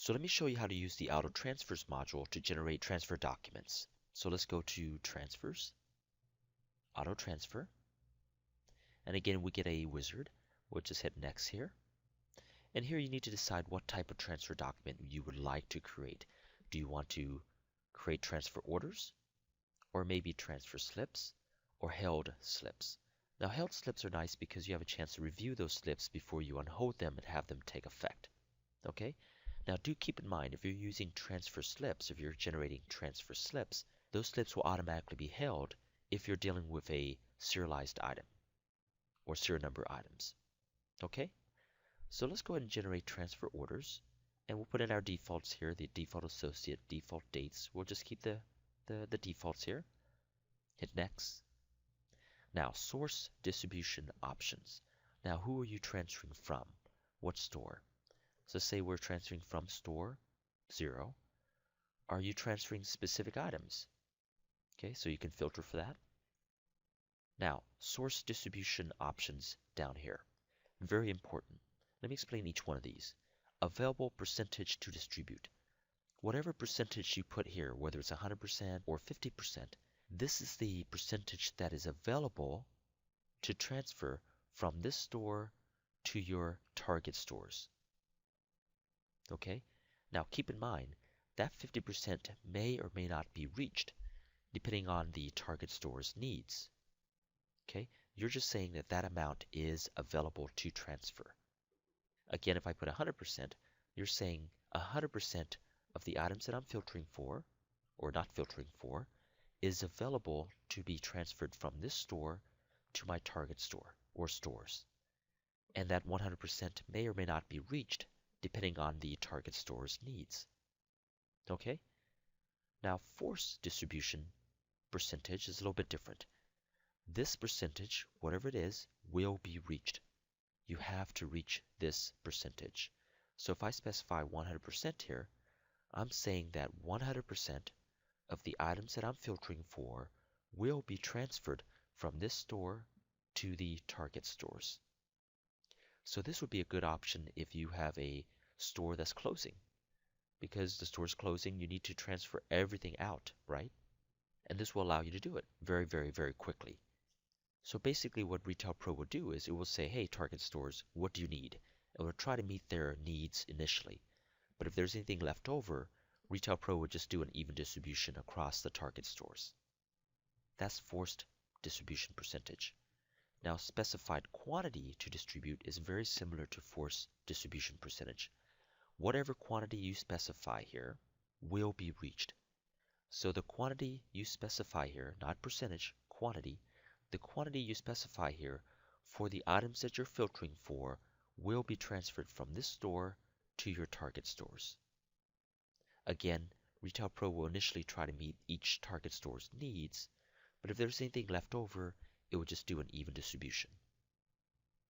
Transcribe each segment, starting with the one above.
So let me show you how to use the AutoTransfers module to generate transfer documents. So let's go to Transfers, AutoTransfer, and again we get a wizard. We'll just hit Next here. And here you need to decide what type of transfer document you would like to create. Do you want to create transfer orders, or maybe transfer slips, or held slips? Now held slips are nice because you have a chance to review those slips before you unhold them and have them take effect. Okay? Now do keep in mind, if you're using transfer slips, if you're generating transfer slips, those slips will automatically be held if you're dealing with a serialized item or serial number items. Okay? So let's go ahead and generate transfer orders, and we'll put in our defaults here, the default associate, default dates. We'll just keep the defaults here. Hit Next. Now, source distribution options. Now, who are you transferring from? What store? So say we're transferring from store 0. Are you transferring specific items? Okay, so you can filter for that. Now, source distribution options down here. Very important. Let me explain each one of these. Available percentage to distribute. Whatever percentage you put here, whether it's 100% or 50%, this is the percentage that is available to transfer from this store to your target stores. Okay? Now keep in mind that 50% may or may not be reached depending on the target store's needs. Okay? You're just saying that that amount is available to transfer. Again, if I put 100%, you're saying 100% of the items that I'm filtering for, or not filtering for, is available to be transferred from this store to my target store or stores. And that 100% may or may not be reached depending on the target store's needs. Okay? Now, force distribution percentage is a little bit different. This percentage, whatever it is, will be reached. You have to reach this percentage. So if I specify 100% here, I'm saying that 100% of the items that I'm filtering for will be transferred from this store to the target stores. So this would be a good option if you have a store that's closing. Because the store's closing, you need to transfer everything out, right? And this will allow you to do it very, very, very quickly. So basically what Retail Pro will do is it will say, hey, target stores, what do you need? And we'll try to meet their needs initially. But if there's anything left over, Retail Pro would just do an even distribution across the target stores. That's forced distribution percentage. Now, specified quantity to distribute is very similar to forced distribution percentage. Whatever quantity you specify here will be reached. So the quantity you specify here, not percentage, quantity, the quantity you specify here for the items that you're filtering for will be transferred from this store to your target stores. Again, Retail Pro will initially try to meet each target store's needs, but if there's anything left over, it will just do an even distribution.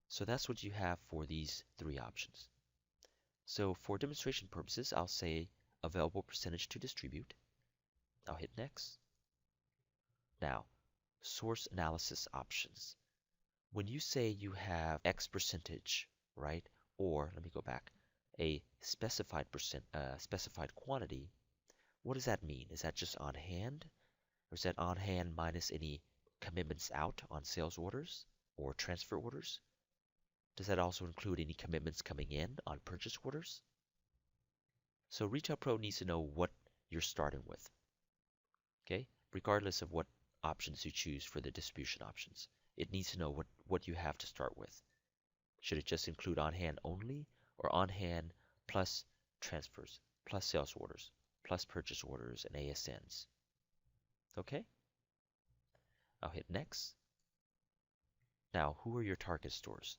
So that's what you have for these three options. So for demonstration purposes, I'll say available percentage to distribute. I'll hit Next. Now, source analysis options. When you say you have X percentage, right, or let me go back, a specified quantity, what does that mean? Is that just on hand? Or is that on hand minus any commitments out on sales orders or transfer orders? Does that also include any commitments coming in on purchase orders? So Retail Pro needs to know what you're starting with, okay? Regardless of what options you choose for the distribution options. It needs to know what you have to start with. Should it just include on-hand only, or on-hand plus transfers, plus sales orders, plus purchase orders and ASNs? Okay? I'll hit Next. Now, who are your target stores?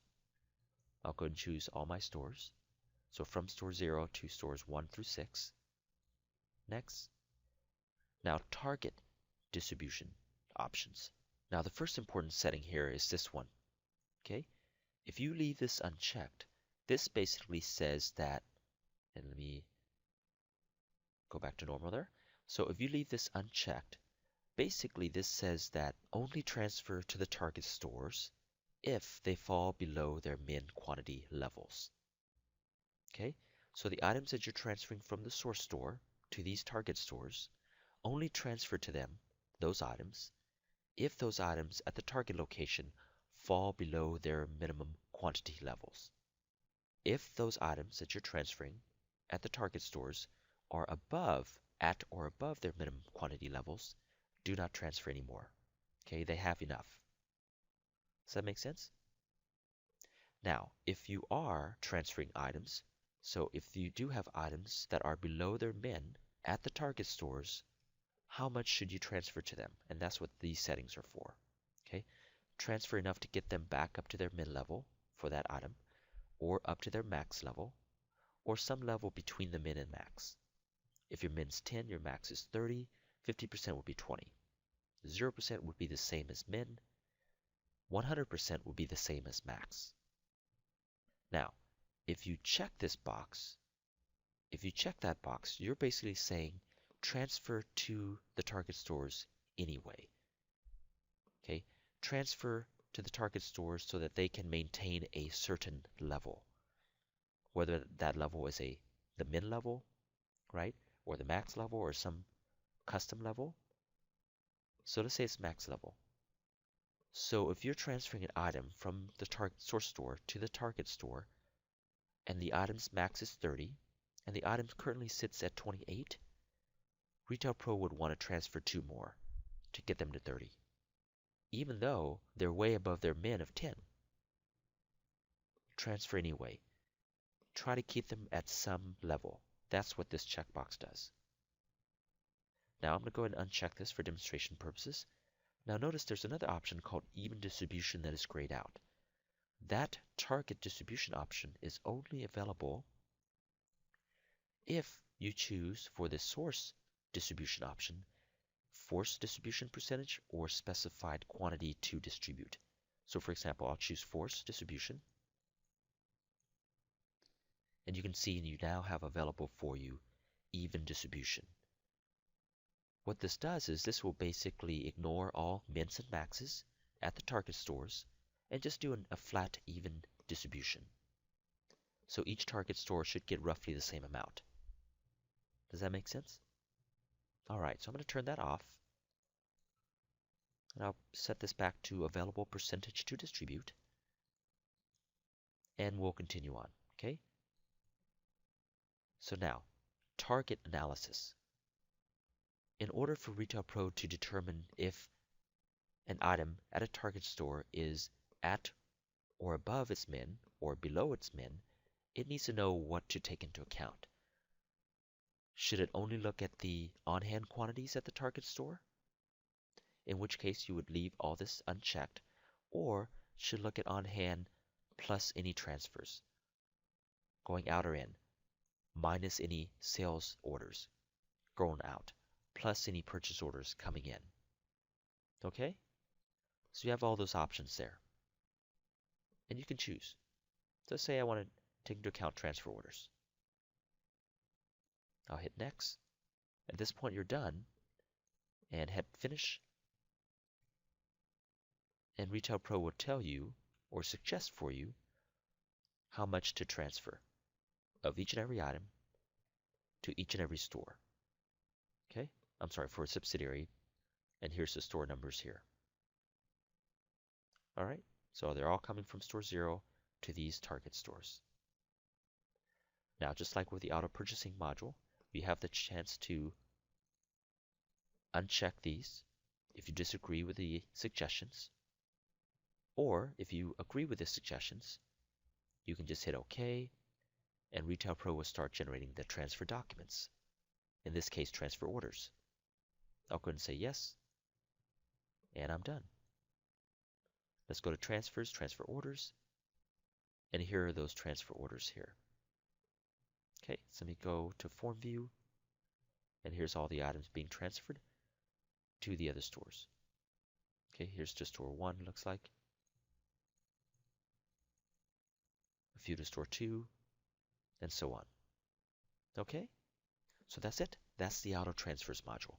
I'll go and choose all my stores. So from store 0 to stores 1 through 6. Next. Now, target distribution options. Now, the first important setting here is this one. Okay? If you leave this unchecked, this basically says that, and let me go back to normal there. So if you leave this unchecked, basically this says that only transfer to the target stores if they fall below their min quantity levels. Okay? So the items that you're transferring from the source store to these target stores only transfer to them, those items, if those items at the target location fall below their minimum quantity levels. If those items that you're transferring at the target stores are at or above their minimum quantity levels, do not transfer anymore. Okay, they have enough. Does that make sense? Now, if you are transferring items, so if you do have items that are below their min at the target stores, how much should you transfer to them? And that's what these settings are for. Okay, transfer enough to get them back up to their min level for that item, or up to their max level, or some level between the min and max. If your min's 10, your max is 30, 50% would be 20. 0% would be the same as min, 100% would be the same as max. Now, if you check this box, if you check that box, you're basically saying transfer to the target stores anyway. Okay, transfer to the target stores so that they can maintain a certain level. Whether that level is the min level, right? Or the max level or some custom level. So let's say it's max level. So if you're transferring an item from the target source store to the target store, and the item's max is 30, and the item currently sits at 28, Retail Pro would want to transfer 2 more to get them to 30, even though they're way above their min of 10. Transfer anyway. Try to keep them at some level. That's what this checkbox does. Now I'm going to go ahead and uncheck this for demonstration purposes. Now notice there's another option called even distribution that is grayed out. That target distribution option is only available if you choose for the source distribution option, forced distribution percentage or specified quantity to distribute. So for example, I'll choose forced distribution. And you can see you now have available for you even distribution. What this does is this will basically ignore all mins and maxes at the target stores and just do a flat even distribution. So each target store should get roughly the same amount. Does that make sense? All right, so I'm going to turn that off. And I'll set this back to available percentage to distribute. And we'll continue on, okay? So now, target analysis. In order for Retail Pro to determine if an item at a target store is at or above its min or below its min, it needs to know what to take into account. Should it only look at the on-hand quantities at the target store? In which case you would leave all this unchecked, or should look at on-hand plus any transfers, going out or in, minus any sales orders going out, plus any purchase orders coming in. Okay? So you have all those options there. And you can choose. So say I want to take into account transfer orders. I'll hit next. At this point you're done and hit finish. And Retail Pro will tell you or suggest for you how much to transfer of each and every item to each and every store. Okay? I'm sorry, for a subsidiary. And here's the store numbers here. All right? So they're all coming from store 0 to these target stores. Now, just like with the auto purchasing module, we have the chance to uncheck these if you disagree with the suggestions. Or if you agree with the suggestions, you can just hit OK, and Retail Pro will start generating the transfer documents. In this case, transfer orders. I'll go ahead and say yes, and I'm done. Let's go to transfers, transfer orders, and here are those transfer orders here. Okay, so let me go to form view, and here's all the items being transferred to the other stores. Okay, here's to store 1, looks like. A few to store 2, and so on. Okay, so that's it. That's the AutoTransfers module.